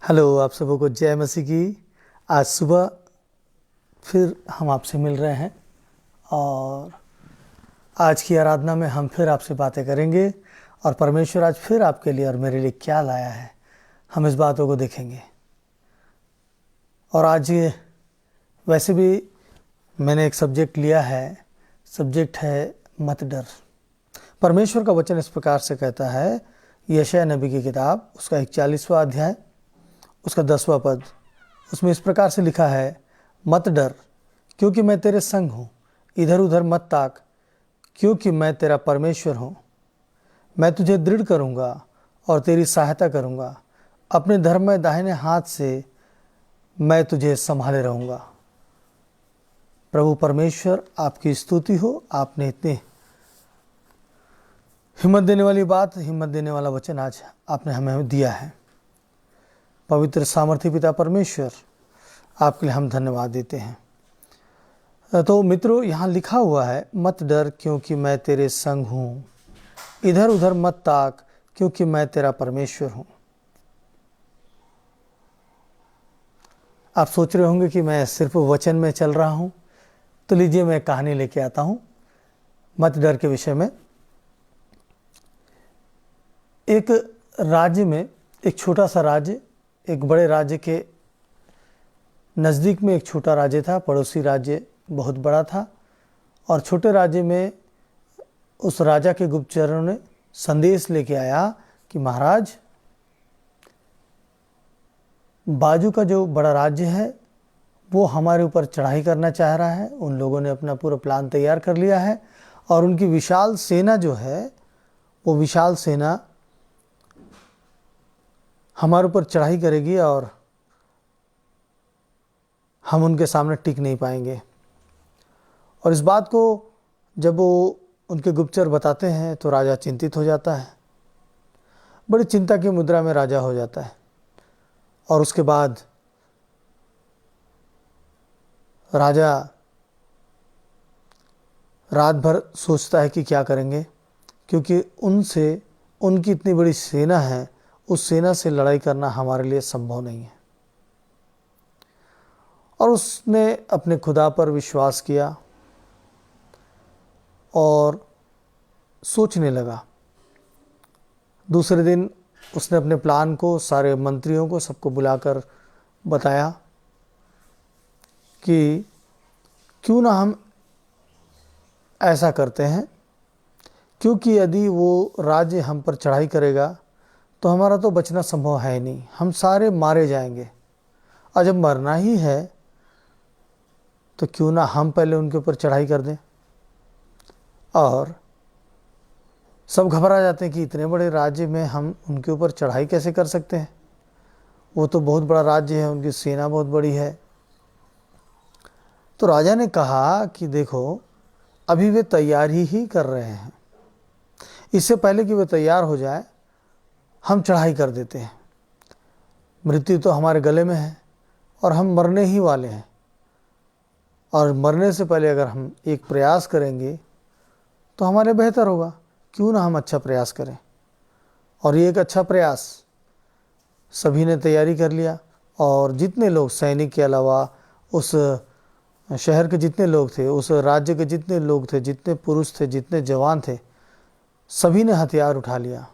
Hello, आप सबों को जय मसीह की। आज सुबह फिर हम आपसे मिल रहे हैं और आज की आराधना में हम फिर आपसे बातें करेंगे और परमेश्वर आज फिर आपके लिए और मेरे लिए क्या लाया है, हम इस बातों को देखेंगे। और आज वैसे भी मैंने एक सब्जेक्ट लिया है, सब्जेक्ट है मत डर। परमेश्वर का वचन इस प्रकार से कहता है, यशायाह नबी की किताब उसका 41वां अध्याय उसका 10वां पद, उसमें इस प्रकार से लिखा है, मत डर क्योंकि मैं तेरे संग हूँ, इधर उधर मत ताक क्योंकि मैं तेरा परमेश्वर हूँ। मैं तुझे दृढ़ करूँगा और तेरी सहायता करूँगा, अपने धर्म में दाहिने हाथ से मैं तुझे संभाले रहूँगा। प्रभु परमेश्वर आपकी स्तुति हो। आपने इतनी हिम्मत देने वाली बात, हिम्मत देने वाला वचन आज आपने हमें दिया है। पवित्र सामर्थी पिता परमेश्वर, आपके लिए हम धन्यवाद देते हैं। तो मित्रों, यहाँ लिखा हुआ है, मत डर क्योंकि मैं तेरे संग हूँ, इधर उधर मत ताक क्योंकि मैं तेरा परमेश्वर हूँ। आप सोच रहे होंगे कि मैं सिर्फ वचन में चल रहा हूँ, तो लीजिए मैं कहानी लेके आता हूँ मत डर के विषय में। एक राज्य में, एक छोटा सा राज्य, एक बड़े राज्य के नज़दीक में एक छोटा राज्य था। पड़ोसी राज्य बहुत बड़ा था और छोटे राज्य में उस राजा के गुप्तचरों ने संदेश लेके आया कि महाराज, बाजू का जो बड़ा राज्य है वो हमारे ऊपर चढ़ाई करना चाह रहा है। उन लोगों ने अपना पूरा प्लान तैयार कर लिया है और उनकी विशाल सेना जो है, वो विशाल सेना हमारे ऊपर चढ़ाई करेगी और हम उनके सामने टिक नहीं पाएंगे। और इस बात को जब वो उनके गुप्तचर बताते हैं तो राजा चिंतित हो जाता है, बड़ी चिंता की मुद्रा में राजा हो जाता है। और उसके बाद राजा रात भर सोचता है कि क्या करेंगे, क्योंकि उनकी इतनी बड़ी सेना है, उस सेना से लड़ाई करना हमारे लिए संभव नहीं है। और उसने अपने खुदा पर विश्वास किया और सोचने लगा। दूसरे दिन उसने अपने प्लान को सारे मंत्रियों को, सबको बुलाकर बताया कि क्यों ना हम ऐसा करते हैं, क्योंकि यदि वो राज्य हम पर चढ़ाई करेगा तो हमारा तो बचना संभव है ही नहीं, हम सारे मारे जाएंगे। और जब मरना ही है तो क्यों ना हम पहले उनके ऊपर चढ़ाई कर दें। और सब घबरा जाते हैं कि इतने बड़े राज्य में हम उनके ऊपर चढ़ाई कैसे कर सकते हैं, वो तो बहुत बड़ा राज्य है, उनकी सेना बहुत बड़ी है। तो राजा ने कहा कि देखो, अभी वे तैयारी ही कर रहे हैं, इससे पहले कि वे तैयार हो जाए हम चढ़ाई कर देते हैं। मृत्यु तो हमारे गले में है और हम मरने ही वाले हैं, और मरने से पहले अगर हम एक प्रयास करेंगे तो हमारे बेहतर होगा। क्यों ना हम अच्छा प्रयास करें। और ये एक अच्छा प्रयास, सभी ने तैयारी कर लिया और जितने लोग, सैनिक के अलावा उस शहर के जितने लोग थे, उस राज्य के जितने लोग थे, जितने पुरुष थे, जितने जवान थे, सभी ने हथियार उठा लिया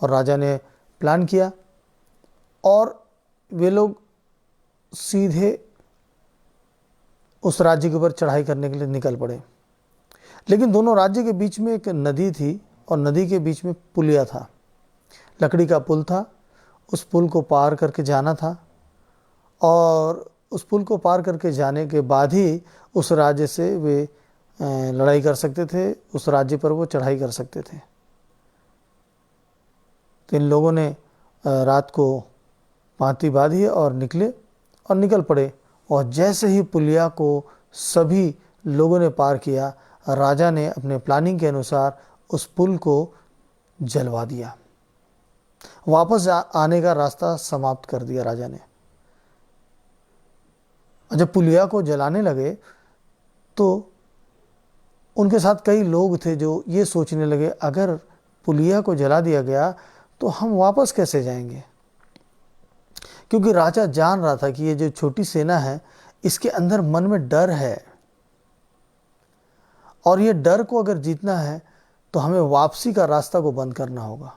और राजा ने प्लान किया और वे लोग सीधे उस राज्य के ऊपर चढ़ाई करने के लिए निकल पड़े। लेकिन दोनों राज्य के बीच में एक नदी थी और नदी के बीच में पुलिया था, लकड़ी का पुल था। उस पुल को पार करके जाना था और उस पुल को पार करके जाने के बाद ही उस राज्य से वे लड़ाई कर सकते थे, उस राज्य पर वो चढ़ाई कर सकते थे। तो इन लोगों ने रात को पांति बांधी और निकल पड़े। और जैसे ही पुलिया को सभी लोगों ने पार किया, राजा ने अपने प्लानिंग के अनुसार उस पुल को जलवा दिया, वापस आने का रास्ता समाप्त कर दिया राजा ने। जब पुलिया को जलाने लगे तो उनके साथ कई लोग थे जो ये सोचने लगे, अगर पुलिया को जला दिया गया तो हम वापस कैसे जाएंगे, क्योंकि राजा जान रहा था कि ये जो छोटी सेना है इसके अंदर मन में डर है, और ये डर को अगर जीतना है तो हमें वापसी का रास्ता को बंद करना होगा।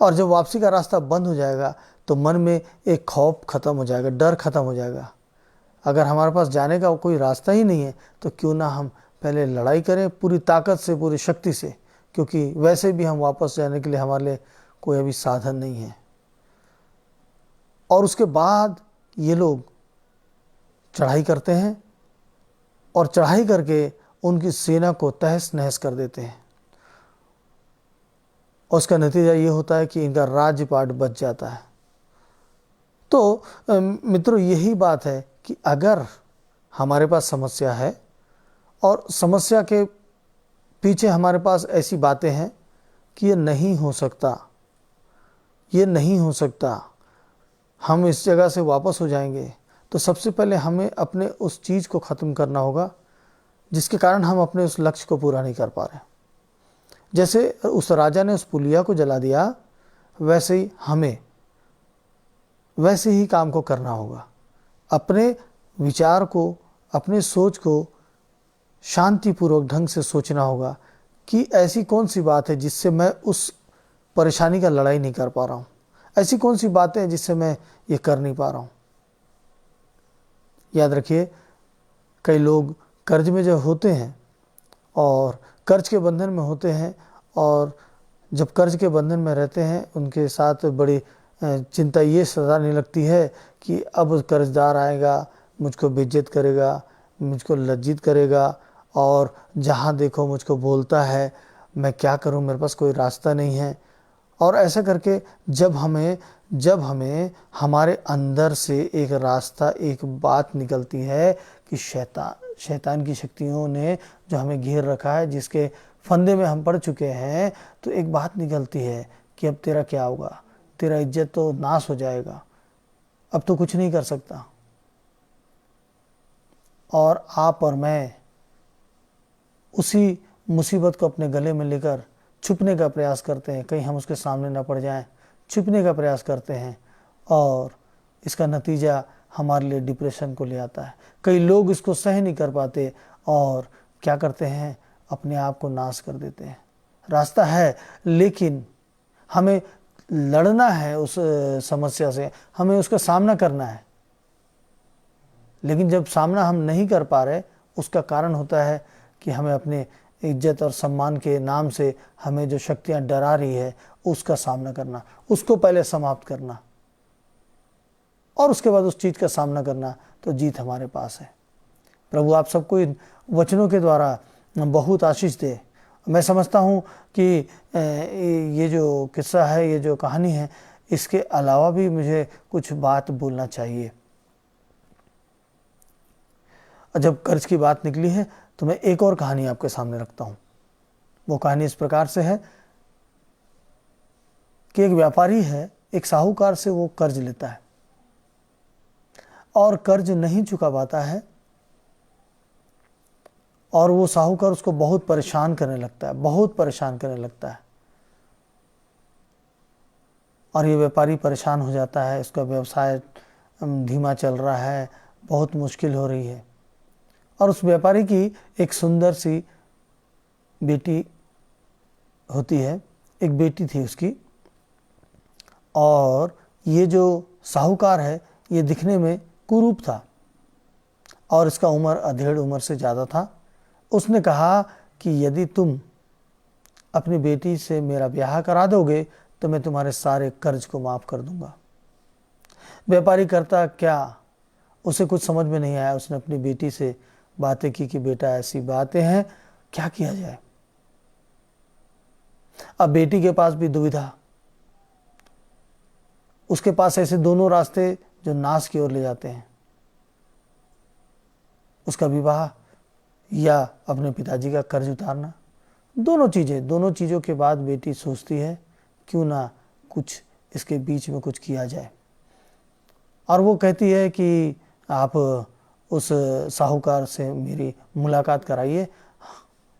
और जब वापसी का रास्ता बंद हो जाएगा तो मन में एक खौफ खत्म हो जाएगा, डर खत्म हो जाएगा। अगर हमारे पास जाने का कोई रास्ता ही नहीं है तो क्यों ना हम पहले लड़ाई करें पूरी ताकत से, पूरी शक्ति से, क्योंकि वैसे भी हम वापस जाने के लिए हमारे लिए कोई अभी साधन नहीं है। और उसके बाद ये लोग चढ़ाई करते हैं और चढ़ाई करके उनकी सेना को तहस नहस कर देते हैं। और उसका नतीजा ये होता है कि इनका राज्यपाट बच जाता है। तो मित्रों, यही बात है कि अगर हमारे पास समस्या है और समस्या के पीछे हमारे पास ऐसी बातें हैं कि ये नहीं हो सकता, ये नहीं हो सकता, हम इस जगह से वापस हो जाएंगे, तो सबसे पहले हमें अपने उस चीज़ को ख़त्म करना होगा जिसके कारण हम अपने उस लक्ष्य को पूरा नहीं कर पा रहे। जैसे उस राजा ने उस पुलिया को जला दिया, वैसे ही हमें वैसे ही काम को करना होगा। अपने विचार को, अपने सोच को शांतिपूर्वक ढंग से सोचना होगा कि ऐसी कौन सी बात है जिससे मैं उस परेशानी का लड़ाई नहीं कर पा रहा हूँ, ऐसी कौन सी बातें हैं जिससे मैं ये कर नहीं पा रहा हूँ। याद रखिए, कई लोग कर्ज में जब होते हैं और कर्ज के बंधन में होते हैं, और जब कर्ज के बंधन में रहते हैं उनके साथ बड़ी चिंता ये सताने लगती है कि अब कर्जदार आएगा, मुझको बेइज्जत करेगा, मुझको लज्जित करेगा, और जहाँ देखो मुझको बोलता है, मैं क्या करूँ, मेरे पास कोई रास्ता नहीं है। और ऐसा करके जब हमें हमारे अंदर से एक रास्ता, एक बात निकलती है कि शैतान की शक्तियों ने जो हमें घेर रखा है, जिसके फंदे में हम पड़ चुके हैं, तो एक बात निकलती है कि अब तेरा क्या होगा, तेरा इज्जत तो नाश हो जाएगा, अब तो कुछ नहीं कर सकता। और आप और मैं उसी मुसीबत को अपने गले में लेकर छुपने का प्रयास करते हैं, कहीं हम उसके सामने न पड़ जाएं, छुपने का प्रयास करते हैं, और इसका नतीजा हमारे लिए डिप्रेशन को ले आता है। कई लोग इसको सह नहीं कर पाते और क्या करते हैं, अपने आप को नाश कर देते हैं। रास्ता है, लेकिन हमें लड़ना है उस समस्या से, हमें उसका सामना करना है। लेकिन जब सामना हम नहीं कर पा रहे, उसका कारण होता है कि हमें अपने इज्जत और सम्मान के नाम से हमें जो शक्तियां डरा रही है उसका सामना करना, उसको पहले समाप्त करना, और उसके बाद उस चीज़ का सामना करना, तो जीत हमारे पास है। प्रभु आप सबको इन वचनों के द्वारा बहुत आशीष दे। मैं समझता हूँ कि ये जो किस्सा है, ये जो कहानी है, इसके अलावा भी मुझे कुछ बात बोलना चाहिए। जब कर्ज की बात निकली है तो मैं एक और कहानी आपके सामने रखता हूँ। वो कहानी इस प्रकार से है कि एक व्यापारी है, एक साहूकार से वो कर्ज लेता है और कर्ज नहीं चुका पाता है, और वो साहूकार उसको बहुत परेशान करने लगता है, बहुत परेशान करने लगता है। और ये व्यापारी परेशान हो जाता है, उसका व्यवसाय धीमा चल रहा है, बहुत मुश्किल हो रही है। और उस व्यापारी की एक सुंदर सी बेटी होती है, एक बेटी थी उसकी, और ये जो साहूकार है ये दिखने में कुरूप था और इसका उम्र अधेड़ उम्र से ज़्यादा था। उसने कहा कि यदि तुम अपनी बेटी से मेरा ब्याह करा दोगे तो मैं तुम्हारे सारे कर्ज को माफ़ कर दूंगा। व्यापारी करता क्या, उसे कुछ समझ में नहीं आया। उसने अपनी बेटी से बातें की कि बेटा ऐसी बातें हैं, क्या किया जाए। अब बेटी के पास भी दुविधा, उसके पास ऐसे दोनों रास्ते जो नाश की ओर ले जाते हैं, उसका विवाह या अपने पिताजी का कर्ज उतारना। दोनों चीज़ों के बाद बेटी सोचती है क्यों ना कुछ इसके बीच में कुछ किया जाए, और वो कहती है कि आप उस साहूकार से मेरी मुलाकात कराइए,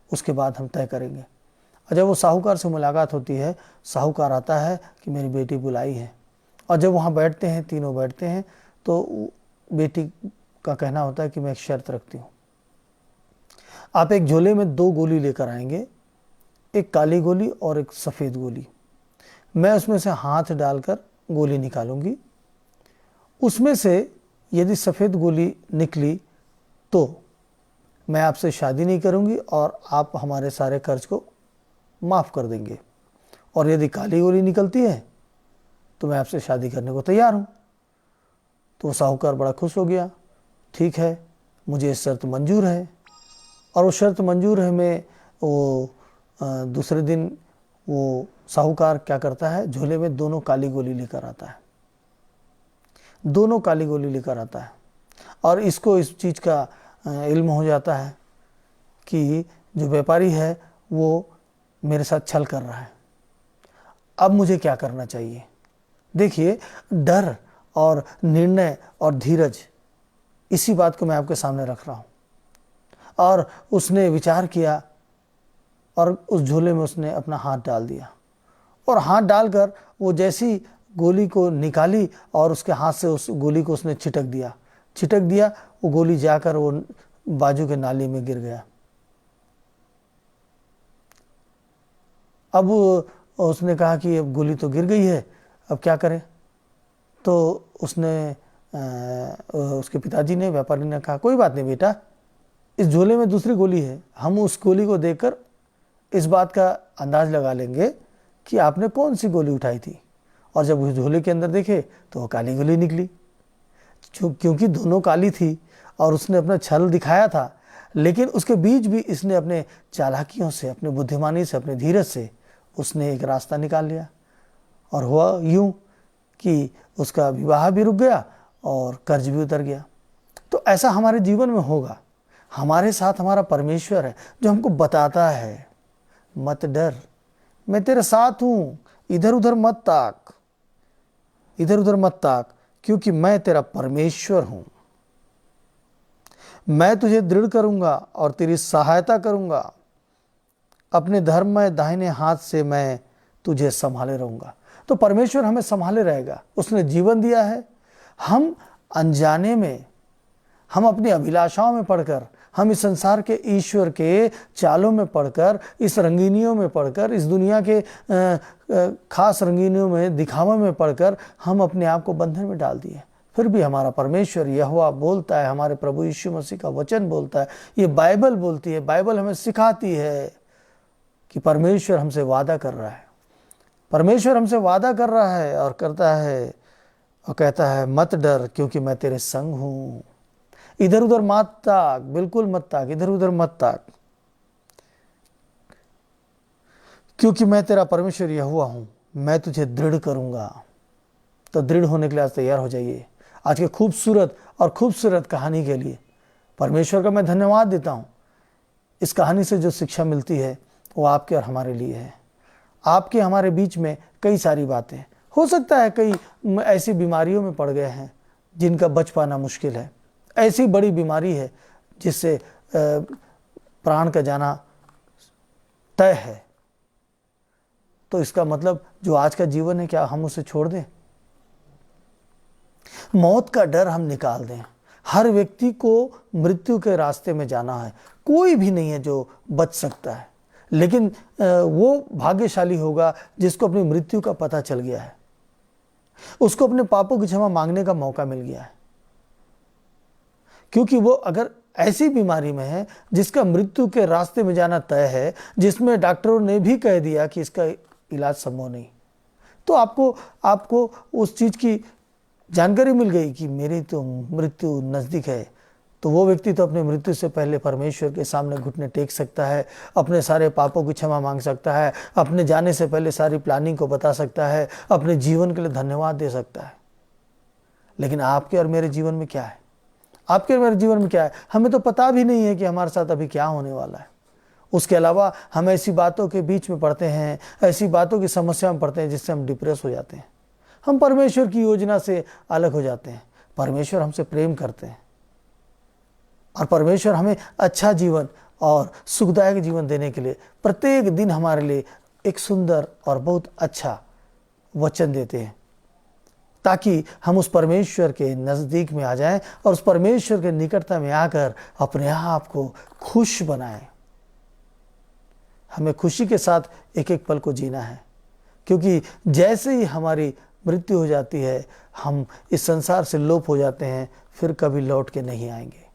उसके बाद हम तय करेंगे। और जब वो साहूकार से मुलाकात होती है, साहूकार आता है कि मेरी बेटी बुलाई है, और जब वहाँ बैठते हैं, तीनों बैठते हैं, तो बेटी का कहना होता है कि मैं एक शर्त रखती हूँ, आप एक झोले में 2 गोली लेकर आएंगे, एक काली गोली और एक सफ़ेद गोली। मैं उसमें से हाथ डालकर गोली निकालूंगी, उसमें से यदि सफ़ेद गोली निकली तो मैं आपसे शादी नहीं करूंगी और आप हमारे सारे कर्ज को माफ़ कर देंगे, और यदि काली गोली निकलती है तो मैं आपसे शादी करने को तैयार हूँ। तो साहूकार बड़ा खुश हो गया, ठीक है, मुझे ये शर्त मंजूर है। और वो शर्त मंजूर है में वो दूसरे दिन वो साहूकार क्या करता है, झोले में दोनों काली गोली लेकर आता है, दोनों काली गोली लेकर आता है। और इसको इस चीज़ का इल्म हो जाता है कि जो व्यापारी है वो मेरे साथ छल कर रहा है, अब मुझे क्या करना चाहिए। देखिए, डर और निर्णय और धीरज, इसी बात को मैं आपके सामने रख रहा हूँ। और उसने विचार किया और उस झोले में उसने अपना हाथ डाल दिया, और हाथ डालकर वो जैसी गोली को निकाली और उसके हाथ से उस गोली को उसने छिटक दिया, वो गोली जाकर वो बाजू के नाली में गिर गया। अब उसने कहा कि अब गोली तो गिर गई है, अब क्या करें। तो उसने उसके पिताजी ने, व्यापारी ने कहा, कोई बात नहीं बेटा, इस झोले में दूसरी गोली है, हम उस गोली को देखकर इस बात का अंदाज लगा लेंगे कि आपने कौन सी गोली उठाई थी। और जब उस झोले के अंदर देखे तो वो काली गोली निकली, क्योंकि दोनों काली थी और उसने अपना छल दिखाया था, लेकिन उसके बीच भी इसने अपने चालाकियों से, अपने बुद्धिमानी से, अपने धीरज से उसने एक रास्ता निकाल लिया। और हुआ यूं कि उसका विवाह भी रुक गया और कर्ज भी उतर गया। तो ऐसा हमारे जीवन में होगा। हमारे साथ हमारा परमेश्वर है जो हमको बताता है, मत डर, मैं तेरे साथ हूं, इधर उधर मत ताक, इधर उधर मत ताक, क्योंकि मैं तेरा परमेश्वर हूं। मैं तुझे दृढ़ करूंगा और तेरी सहायता करूंगा, अपने धर्ममय दाहिने हाथ से मैं तुझे संभाले रहूंगा। तो परमेश्वर हमें संभाले रहेगा, उसने जीवन दिया है। हम अनजाने में, हम अपनी अभिलाषाओं में पढ़कर, हम इस संसार के ईश्वर के चालों में पढ़कर, इस रंगीनियों में पढ़कर, इस दुनिया के खास रंगीनियों में, दिखावे में पढ़कर हम अपने आप को बंधन में डाल दिए। फिर भी हमारा परमेश्वर यहोवा बोलता है, हमारे प्रभु यीशु मसीह का वचन बोलता है, ये बाइबल बोलती है, बाइबल हमें सिखाती है कि परमेश्वर हमसे वादा कर रहा है। परमेश्वर हमसे वादा कर रहा है और करता है और कहता है, मत डर, क्योंकि मैं तेरे संग हूं। इधर उधर मत ताक, बिल्कुल मत ताक, इधर उधर मत ताक, क्योंकि मैं तेरा परमेश्वर यहोवा हूं, मैं तुझे दृढ़ करूंगा। तो दृढ़ होने के लिए आज तैयार हो जाइए। आज के खूबसूरत कहानी के लिए परमेश्वर का मैं धन्यवाद देता हूं। इस कहानी से जो शिक्षा मिलती है वो आपके और हमारे लिए है। आपके हमारे बीच में कई सारी बातें, हो सकता है कई ऐसी बीमारियों में पड़ गए हैं जिनका बच पाना मुश्किल है, ऐसी बड़ी बीमारी है जिससे प्राण का जाना तय है। तो इसका मतलब जो आज का जीवन है, क्या हम उसे छोड़ दें? मौत का डर हम निकाल दें। हर व्यक्ति को मृत्यु के रास्ते में जाना है, कोई भी नहीं है जो बच सकता है, लेकिन वो भाग्यशाली होगा जिसको अपनी मृत्यु का पता चल गया है, उसको अपने पापों की क्षमा मांगने का मौका मिल गया है। क्योंकि वो अगर ऐसी बीमारी में है जिसका मृत्यु के रास्ते में जाना तय है, जिसमें डॉक्टरों ने भी कह दिया कि इसका इलाज संभव नहीं, तो आपको उस चीज की जानकारी मिल गई कि मेरी तो मृत्यु नजदीक है, तो वो व्यक्ति तो अपने मृत्यु से पहले परमेश्वर के सामने घुटने टेक सकता है, अपने सारे पापों की क्षमा मांग सकता है, अपने जाने से पहले सारी प्लानिंग को बता सकता है, अपने जीवन के लिए धन्यवाद दे सकता है। लेकिन आपके और मेरे जीवन में क्या है? आपके और मेरे जीवन में क्या है? हमें तो पता भी नहीं है कि हमारे साथ अभी क्या होने वाला है। उसके अलावा हम ऐसी बातों के बीच में पड़ते हैं, ऐसी बातों की समस्या में पड़ते हैं जिससे हम डिप्रेस हो जाते हैं, हम परमेश्वर की योजना से अलग हो जाते हैं। परमेश्वर हमसे प्रेम करते हैं और परमेश्वर हमें अच्छा जीवन और सुखदायक जीवन देने के लिए प्रत्येक दिन हमारे लिए एक सुंदर और बहुत अच्छा वचन देते हैं। ताकि हम उस परमेश्वर के नज़दीक में आ जाएं और उस परमेश्वर के निकटता में आकर अपने आप को खुश बनाएं। हमें खुशी के साथ एक एक पल को जीना है, क्योंकि जैसे ही हमारी मृत्यु हो जाती है हम इस संसार से लोप हो जाते हैं, फिर कभी लौट के नहीं आएंगे।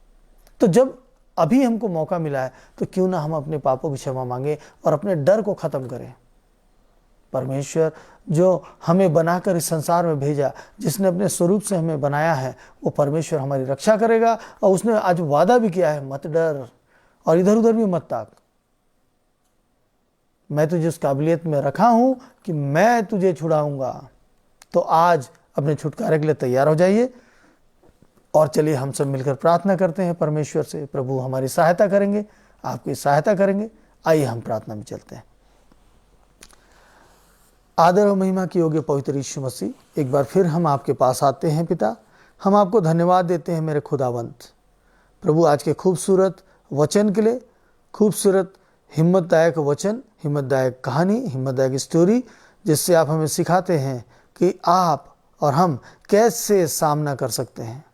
तो जब अभी हमको मौका मिला है तो क्यों ना हम अपने पापों की क्षमा मांगे और अपने डर को ख़त्म करें। परमेश्वर जो हमें बनाकर इस संसार में भेजा, जिसने अपने स्वरूप से हमें बनाया है, वो परमेश्वर हमारी रक्षा करेगा। और उसने आज वादा भी किया है, मत डर और इधर उधर भी मत ताक, मैं तुझे उस काबिलियत में रखा हूं कि मैं तुझे छुड़ाऊंगा। तो आज अपने छुटकारे के लिए तैयार हो जाइए और चलिए हम सब मिलकर प्रार्थना करते हैं परमेश्वर से। प्रभु हमारी सहायता करेंगे, आपकी सहायता करेंगे। आइए हम प्रार्थना में चलते हैं। आदर और महिमा की योग्य पवित्र यीशु मसीह, एक बार फिर हम आपके पास आते हैं। पिता, हम आपको धन्यवाद देते हैं मेरे खुदावंत प्रभु, आज के खूबसूरत वचन के लिए, खूबसूरत हिम्मतदायक वचन, हिम्मतदायक कहानी, हिम्मतदायक स्टोरी, जिससे आप हमें सिखाते हैं कि आप और हम कैसे सामना कर सकते हैं,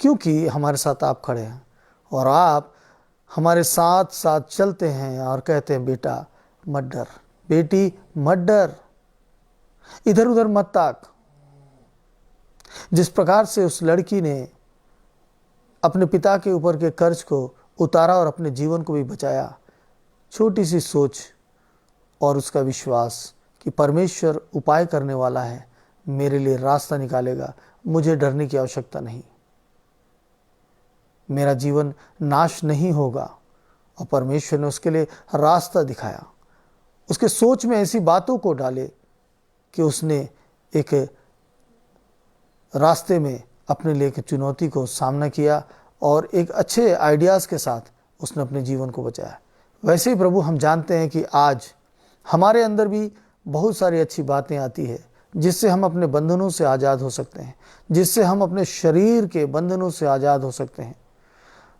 क्योंकि हमारे साथ आप खड़े हैं और आप हमारे साथ साथ चलते हैं और कहते हैं, बेटा मत डर, बेटी मत डर, इधर उधर मत ताक। जिस प्रकार से उस लड़की ने अपने पिता के ऊपर के कर्ज को उतारा और अपने जीवन को भी बचाया, छोटी सी सोच और उसका विश्वास कि परमेश्वर उपाय करने वाला है, मेरे लिए रास्ता निकालेगा, मुझे डरने की आवश्यकता नहीं, मेरा जीवन नाश नहीं होगा। और परमेश्वर ने उसके लिए रास्ता दिखाया, उसके सोच में ऐसी बातों को डाले कि उसने एक रास्ते में अपने लिए एक चुनौती को सामना किया और एक अच्छे आइडियाज़ के साथ उसने अपने जीवन को बचाया। वैसे ही प्रभु, हम जानते हैं कि आज हमारे अंदर भी बहुत सारी अच्छी बातें आती है, जिससे हम अपने बंधनों से आज़ाद हो सकते हैं, जिससे हम अपने शरीर के बंधनों से आज़ाद हो सकते हैं,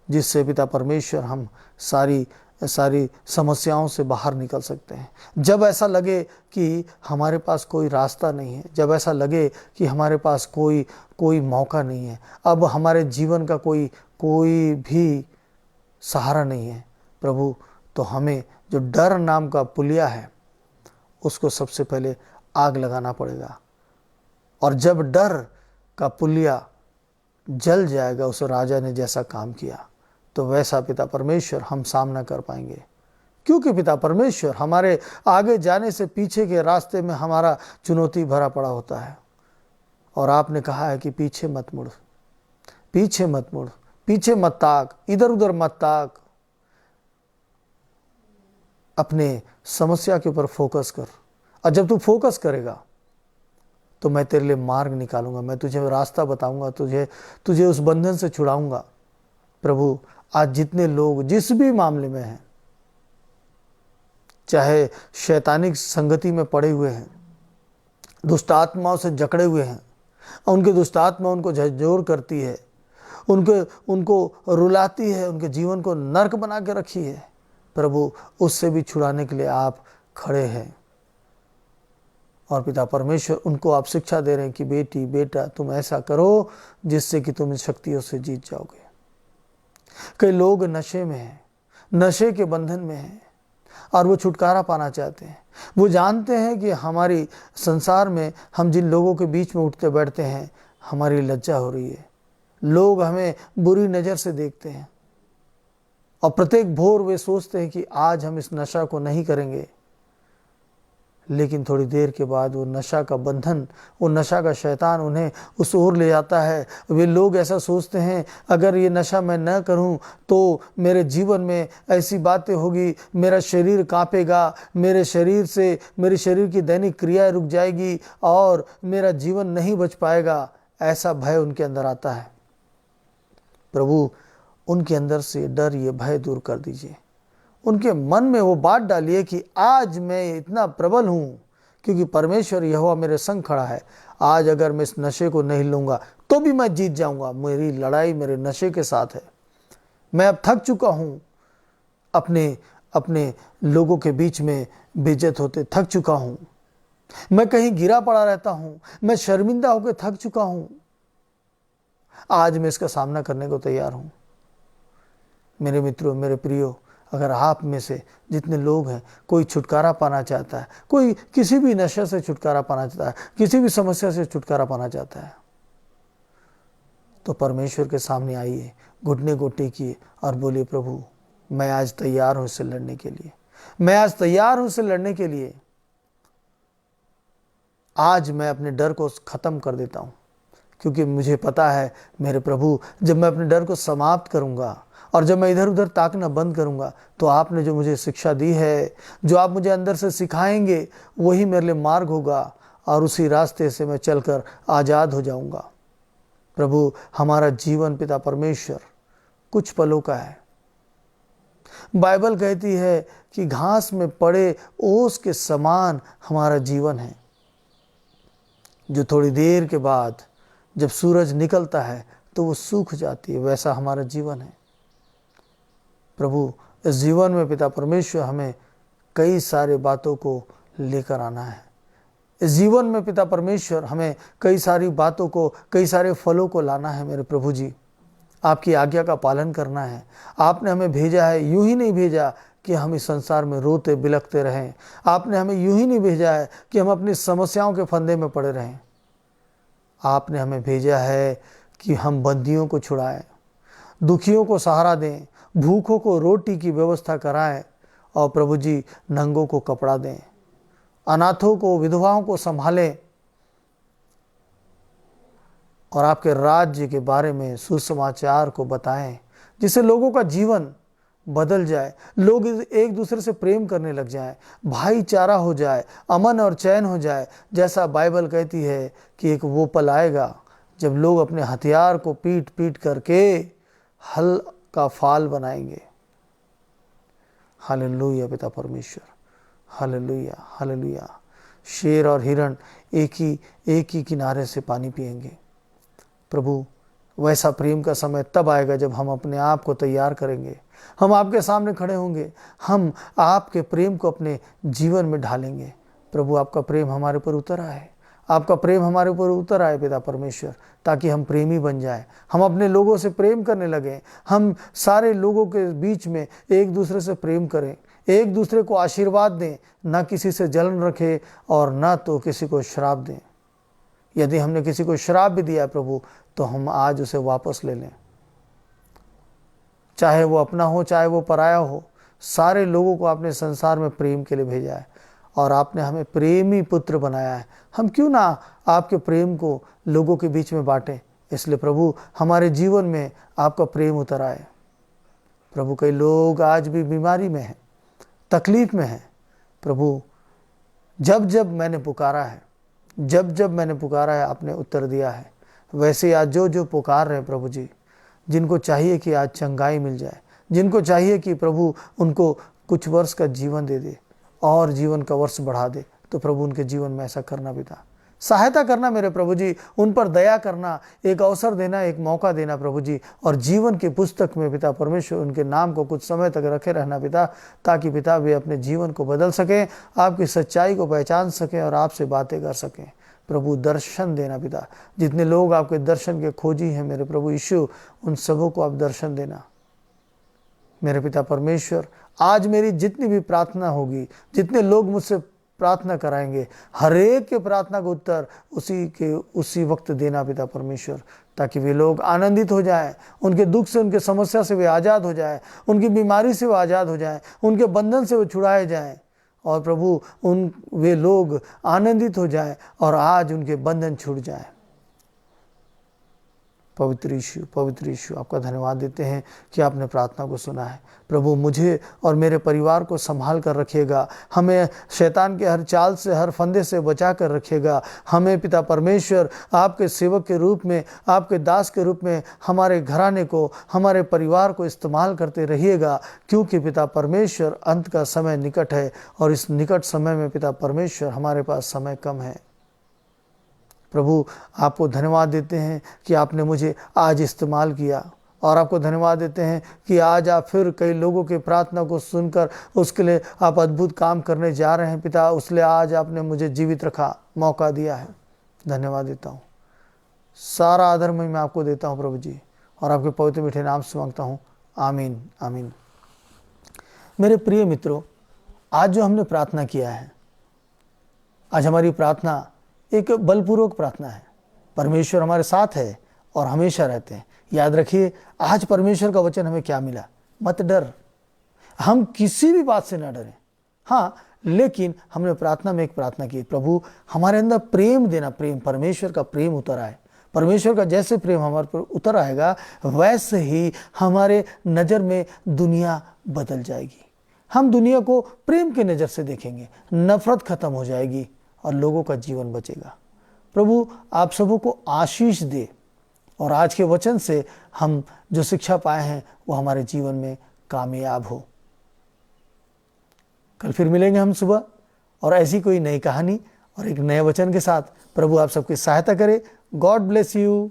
जिससे पिता परमेश्वर हम सारी समस्याओं से बाहर निकल सकते हैं। जब ऐसा लगे कि हमारे पास कोई रास्ता नहीं है, जब ऐसा लगे कि हमारे पास कोई मौका नहीं है, अब हमारे जीवन का कोई भी सहारा नहीं है प्रभु, तो हमें जो डर नाम का पुलिया है उसको सबसे पहले आग लगाना पड़ेगा। और जब डर का पुलिया जल जाएगा, उस राजा ने जैसा काम किया, तो वैसा पिता परमेश्वर हम सामना कर पाएंगे, क्योंकि पिता परमेश्वर हमारे आगे जाने से पीछे के रास्ते में हमारा चुनौती भरा पड़ा होता है। और आपने कहा है कि पीछे मत मुड़, पीछे मत मुड़, पीछे मत ताक, इधर उधर मत ताक, अपने समस्या के ऊपर फोकस कर। और जब तू फोकस करेगा तो मैं तेरे लिए मार्ग निकालूंगा, मैं तुझे रास्ता बताऊंगा, तुझे उस बंधन से छुड़ाऊंगा। प्रभु, आज जितने लोग जिस भी मामले में हैं, चाहे शैतानिक संगति में पड़े हुए हैं, दुष्ट आत्माओं से जकड़े हुए हैं, उनके दुष्ट आत्मा उनको झकझोर करती है, उनको रुलाती है, उनके जीवन को नर्क बना के रखी है, प्रभु उससे भी छुड़ाने के लिए आप खड़े हैं। और पिता परमेश्वर, उनको आप शिक्षा दे रहे हैं कि बेटी बेटा तुम ऐसा करो जिससे कि तुम इन शक्तियों से जीत जाओगे। कई लोग नशे में हैं, नशे के बंधन में हैं और वो छुटकारा पाना चाहते हैं। वो जानते हैं कि हमारी संसार में हम जिन लोगों के बीच में उठते बैठते हैं, हमारी लज्जा हो रही है, लोग हमें बुरी नज़र से देखते हैं और प्रत्येक भोर वे सोचते हैं कि आज हम इस नशा को नहीं करेंगे, लेकिन थोड़ी देर के बाद वो नशा का बंधन, वो नशा का शैतान उन्हें उस ओर ले जाता है। वे लोग ऐसा सोचते हैं, अगर ये नशा मैं न करूं तो मेरे जीवन में ऐसी बातें होगी, मेरा शरीर कांपेगा, मेरे शरीर की दैनिक क्रिया रुक जाएगी और मेरा जीवन नहीं बच पाएगा। ऐसा भय उनके अंदर आता है। प्रभु, उनके अंदर से डर, ये भय दूर कर दीजिए। उनके मन में वो बात डालिए कि आज मैं इतना प्रबल हूँ क्योंकि परमेश्वर यहोवा मेरे संग खड़ा है। आज अगर मैं इस नशे को नहीं लूँगा तो भी मैं जीत जाऊँगा। मेरी लड़ाई मेरे नशे के साथ है। मैं अब थक चुका हूँ, अपने लोगों के बीच में बेइज्जत होते थक चुका हूँ। मैं कहीं गिरा पड़ा रहता हूं, मैं शर्मिंदा होकर थक चुका हूं, आज मैं इसका सामना करने को तैयार हूं। मेरे मित्रों, मेरे प्रियो, अगर आप में से जितने लोग हैं, कोई छुटकारा पाना चाहता है, कोई किसी भी नशे से छुटकारा पाना चाहता है, किसी भी समस्या से छुटकारा पाना चाहता है, तो परमेश्वर के सामने आइए, घुटने को टेकिए और बोलिए, प्रभु मैं आज तैयार हूं इससे लड़ने के लिए, मैं आज तैयार हूं इससे लड़ने के लिए। आज मैं अपने डर को खत्म कर देता हूं, क्योंकि मुझे पता है मेरे प्रभु, जब मैं अपने डर को समाप्त करूंगा और जब मैं इधर उधर ताकना बंद करूंगा, तो आपने जो मुझे शिक्षा दी है, जो आप मुझे अंदर से सिखाएंगे, वही मेरे लिए मार्ग होगा और उसी रास्ते से मैं चलकर आज़ाद हो जाऊंगा। प्रभु, हमारा जीवन पिता परमेश्वर कुछ पलों का है। बाइबल कहती है कि घास में पड़े ओस के समान हमारा जीवन है, जो थोड़ी देर के बाद जब सूरज निकलता है तो वो सूख जाती है, वैसा हमारा जीवन है। प्रभु, इस जीवन में पिता परमेश्वर हमें कई सारे बातों को लेकर आना है। इस जीवन में पिता परमेश्वर हमें कई सारी बातों को, कई सारे फलों को लाना है। मेरे प्रभु जी, आपकी आज्ञा का पालन करना है। आपने हमें भेजा है, यूं ही नहीं भेजा कि हम इस संसार में रोते बिलखते रहें। आपने हमें यूं ही नहीं भेजा है कि हम अपनी समस्याओं के फंदे में पड़े रहें। आपने हमें भेजा है कि हम बंदियों को छुड़ाएं, दुखियों को सहारा दें, भूखों को रोटी की व्यवस्था कराएं और प्रभु जी नंगों को कपड़ा दें, अनाथों को, विधवाओं को संभालें और आपके राज्य के बारे में सुसमाचार को बताएं, जिससे लोगों का जीवन बदल जाए, लोग एक दूसरे से प्रेम करने लग जाएं, भाईचारा हो जाए, अमन और चैन हो जाए। जैसा बाइबल कहती है कि एक वो पल आएगा जब लोग अपने हथियार को पीट पीट करके हल का फाल बनाएंगे। हालेलुया पिता परमेश्वर, हालेलुया हालेलुया। शेर और हिरण एक ही किनारे से पानी पिएंगे। प्रभु, वैसा प्रेम का समय तब आएगा जब हम अपने आप को तैयार करेंगे, हम आपके सामने खड़े होंगे, हम आपके प्रेम को अपने जीवन में ढालेंगे। प्रभु, आपका प्रेम हमारे ऊपर उतर आए, आपका प्रेम हमारे ऊपर उतर आए पिता परमेश्वर, ताकि हम प्रेमी बन जाएं, हम अपने लोगों से प्रेम करने लगें, हम सारे लोगों के बीच में एक दूसरे से प्रेम करें, एक दूसरे को आशीर्वाद दें, ना किसी से जलन रखें और ना तो किसी को श्राप दें। यदि हमने किसी को श्राप भी दिया है प्रभु, तो हम आज उसे वापस ले लें, चाहे वो अपना हो चाहे वो पराया हो। सारे लोगों को आपने संसार में प्रेम के लिए भेजा है और आपने हमें प्रेमी पुत्र बनाया है। हम क्यों ना आपके प्रेम को लोगों के बीच में बांटें। इसलिए प्रभु, हमारे जीवन में आपका प्रेम उतर आए। प्रभु, कई लोग आज भी बीमारी में हैं, तकलीफ में हैं। प्रभु, जब जब मैंने पुकारा है, आपने उत्तर दिया है। वैसे आज जो जो पुकार रहे हैं प्रभु जी, जिनको चाहिए कि आज चंगाई मिल जाए, जिनको चाहिए कि प्रभु उनको कुछ वर्ष का जीवन दे दे और जीवन का वर्ष बढ़ा दे, तो प्रभु उनके जीवन में ऐसा करना पिता, सहायता करना मेरे प्रभु जी, उन पर दया करना, एक अवसर देना, एक मौका देना प्रभु जी, और जीवन की पुस्तक में पिता परमेश्वर उनके नाम को कुछ समय तक रखे रहना पिता, ताकि पिता वे अपने जीवन को बदल सकें, आपकी सच्चाई को पहचान सकें और आपसे बातें कर सकें। प्रभु, दर्शन देना पिता, जितने लोग आपके दर्शन के खोजी हैं मेरे प्रभु यीशु, उन सबों को आप दर्शन देना मेरे पिता परमेश्वर। आज मेरी जितनी भी प्रार्थना होगी, जितने लोग मुझसे प्रार्थना कराएंगे, हर एक के प्रार्थना का उत्तर उसी वक्त देना पिता परमेश्वर, ताकि वे लोग आनंदित हो जाएं, उनके दुख से, उनके समस्या से वे आज़ाद हो जाएं, उनकी बीमारी से वे आज़ाद हो जाएं, उनके बंधन से वे छुड़ाए जाएं, और प्रभु वे लोग आनंदित हो जाएं और आज उनके बंधन छूट जाएं। पवित्र यीशु, आपका धन्यवाद देते हैं कि आपने प्रार्थना को सुना है। प्रभु, मुझे और मेरे परिवार को संभाल कर रखिएगा, हमें शैतान के हर चाल से, हर फंदे से बचा कर रखिएगा। हमें पिता परमेश्वर आपके सेवक के रूप में, आपके दास के रूप में हमारे घराने को, हमारे परिवार को इस्तेमाल करते रहिएगा, क्योंकि पिता परमेश्वर अंत का समय निकट है और इस निकट समय में पिता परमेश्वर हमारे पास समय कम है। प्रभु, आपको धन्यवाद देते हैं कि आपने मुझे आज इस्तेमाल किया और आपको धन्यवाद देते हैं कि आज आप फिर कई लोगों की प्रार्थना को सुनकर उसके लिए आप अद्भुत काम करने जा रहे हैं पिता। उसलिए आज आपने मुझे जीवित रखा, मौका दिया है, धन्यवाद देता हूँ। सारा आदर मैं आपको देता हूँ प्रभु जी, और आपके पवित्र मीठे नाम से मांगता हूँ, आमीन आमीन। मेरे प्रिय मित्रों, आज जो हमने प्रार्थना किया है, आज हमारी प्रार्थना एक बलपूर्वक प्रार्थना है। परमेश्वर हमारे साथ है और हमेशा रहते हैं। याद रखिए, आज परमेश्वर का वचन हमें क्या मिला, मत डर। हम किसी भी बात से ना डरें। हाँ, लेकिन हमने प्रार्थना में एक प्रार्थना की, प्रभु हमारे अंदर प्रेम देना, प्रेम, परमेश्वर का प्रेम उतर आए। परमेश्वर का जैसे प्रेम हमारे पर उतर आएगा, वैसे ही हमारे नज़र में दुनिया बदल जाएगी। हम दुनिया को प्रेम के नज़र से देखेंगे, नफरत खत्म हो जाएगी और लोगों का जीवन बचेगा। प्रभु आप सबों को आशीष दे, और आज के वचन से हम जो शिक्षा पाए हैं वो हमारे जीवन में कामयाब हो। कल फिर मिलेंगे हम सुबह, और ऐसी कोई नई कहानी और एक नए वचन के साथ। प्रभु आप सबकी सहायता करे। God bless you.